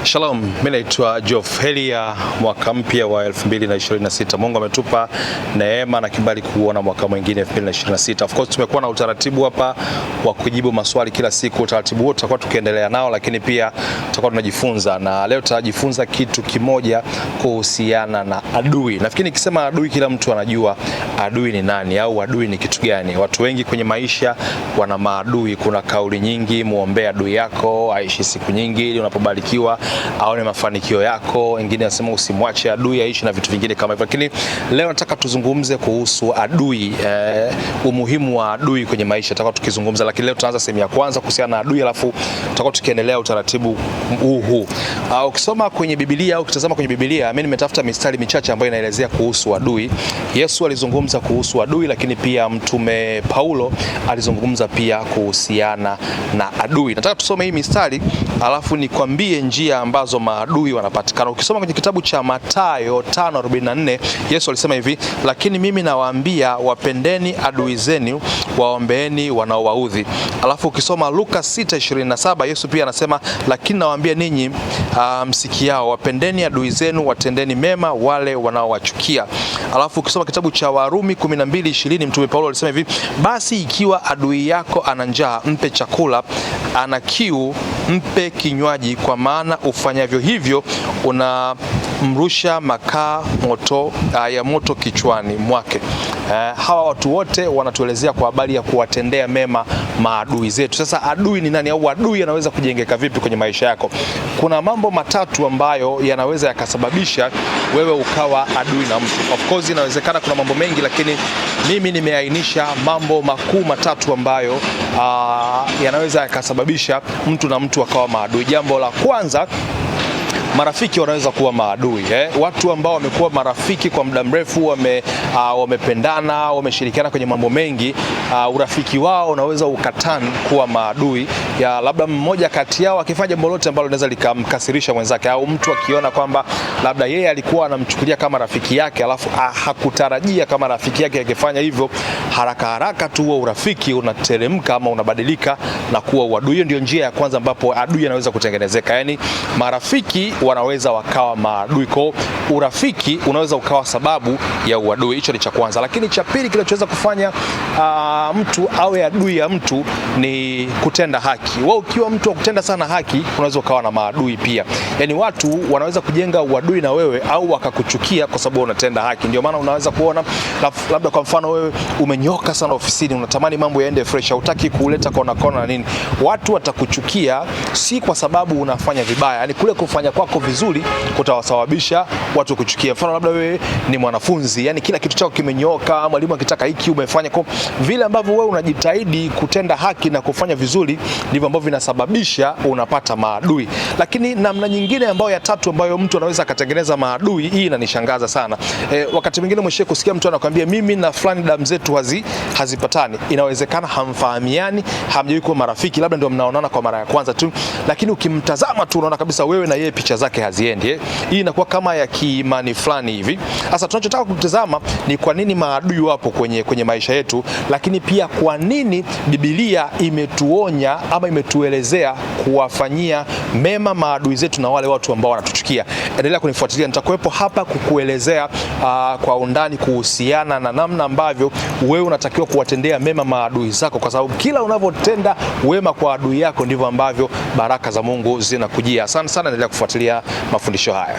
Shalom, mimi naitwa Geoff. Heri ya mwaka mpya wa 2026. Mungu ametupa neema na kibali kuona mwaka mwingine 2026. Of course tumekuwa na utaratibu hapa wa kujibu maswali kila siku. Utaratibu wote tutakuwa tukiendelea nao, lakini pia tutakuwa tunajifunza, na leo tutajifunza kitu kimoja kuhusiana na adui. Nafikiri nikisema adui kila mtu anajua adui ni nani au adui ni kitu gani. Watu wengi kwenye maisha wana maadui. Kuna kauli nyingi, muombe adui yako aishi siku nyingi ili unapobarikiwa aone mafanikio yako. Wengine wanasema usimwache adui aishi na vitu vingine kama hivyo. Lakini leo nataka tuzungumze kuhusu adui, umuhimu wa adui kwenye maisha. Tutakuwa tukizungumza, lakini leo tutaanza sehemu ya kwanza kuhusiana na adui, alafu tutakuwa tukiendelea utaratibu huu. Ukisoma kwenye Biblia au ukitazama kwenye Biblia, mimi nimetafuta mistari michache ambayo inaelezea kuhusu adui. Yesu alizungumza kuhusu adui, lakini pia Mtume Paulo alizungumza pia kuhusiana na adui. Nataka tusome hii mistari alafu nikwambie njia ambazo maadui wanapatikana. Ukisoma kwenye kitabu cha Mathayo 5:44, Yesu alisema hivi: lakini mimi nawaambia, wapendeni adui zenu, waombeeni wanaowaudhi. Alafu ukisoma Luka 6:27, Yesu pia anasema, lakini nawaambia ninyi msikiao, wapendeni adui zenu, watendeni mema wale wanaowachukia. Alafu ukisoma kitabu cha Warumi 12:20, Mtume Paulo alisema hivi: basi ikiwa adui yako ana njaa, mpe chakula, ana kiu, mpe kinywaji, kwa maana ufanyavyo hivyo unamrusha makaa ya moto kichwani mwake. Hawa watu wote wanatuelezea kwa habari ya kuwatendea mema maadui zetu. Sasa adui ni nani au adui anaweza kujengeka vipi kwenye maisha yako? Kuna mambo matatu ambayo yanaweza yakasababisha wewe ukawa adui na mtu. Of course inawezekana kuna mambo mengi, lakini mimi nimeainisha mambo makuu matatu ambayo yanaweza yakasababisha mtu na mtu akawa maadui. Jambo la kwanza, marafiki wanaweza kuwa maadui. Watu ambao wamekuwa marafiki kwa muda mrefu, wamependana, wameshirikiana kwenye mambo mengi, urafiki wao unaweza ukatani kuwa maadui ya labda mmoja kati yao akifanya jambo lolote ambalo linaweza likamkasirisha mwenzake, au mtu akiona kwamba labda yeye alikuwa anamchukulia kama rafiki yake, alafu hakutarajia kama rafiki yake akifanya hivyo, haraka tu huo urafiki unateremka ama unabadilika na kuwa uadui. Hiyo ndio njia ya kwanza ambapo adui anaweza kutengenezeka. Yaani marafiki wanaweza wakawa maadui. Kwa urafiki unaweza ukawa sababu ya uadui. Hicho ni cha kwanza. Lakini cha pili kinachoweza kufanya mtu awe adui ya mtu ni kutenda haki. Wewe ukiwa mtu wa kutenda sana haki, unaweza ukawa na maadui pia. Yaani watu wanaweza kujenga uadui na wewe au wakakuchukia kwa sababu unatenda haki. Ndio maana unaweza kuona labda kwa mfano wewe umenyoka sana ofisini, unatamani mambo yaende fresh, hutaki kuleta kona na nini. Watu watakuchukia si kwa sababu unafanya vibaya. Yaani kule kufanya kwako vizuri kutawasababisha watu kuchukia. Mfano labda wewe ni mwanafunzi, yani kila kitu chako kimenyoka, mwalimu akitaka hiki umefanya. Kwa vile ambavyo wewe unajitahidi kutenda haki na kufanya vizuri, ndivyo ambavyo vinasababisha unapata maadui. Lakini namna nyingine ambayo ya tatu ambayo mtu anaweza akatengeneza maadui, hii inanishangaza sana. Wakati mwingine mwisho kusikia mtu anakuambia mimi na fulani damu zetu hazipatani. Inawezekana hamfahamiani, hamjawahi kuwa marafiki, labda ndio mnaonana kwa mara ya kwanza tu, lakini ukimtazama tu unaona kabisa wewe na yeye picha zake haziendi. Hii inakuwa kama ya kiimani fulani hivi. Sasa tunachotaka kutazama ni kwa nini maadui wapo kwenye maisha yetu, lakini pia kwa nini Biblia imetuonya ama imetuelezea kuwafanyia mema maadui zetu na wale watu ambao wanatuchukia. Endelea kunifuatilia, nitakuwepo hapa kukuelezea kwa undani kuhusiana na namna ambavyo wewe unatakiwa kuwatendea mema maadui zako, kwa sababu kila unavyotenda wema kwa adui yako ndivyo ambavyo baraka za Mungu zinakujia. Asante sana, endelea kufuatilia mafundisho haya.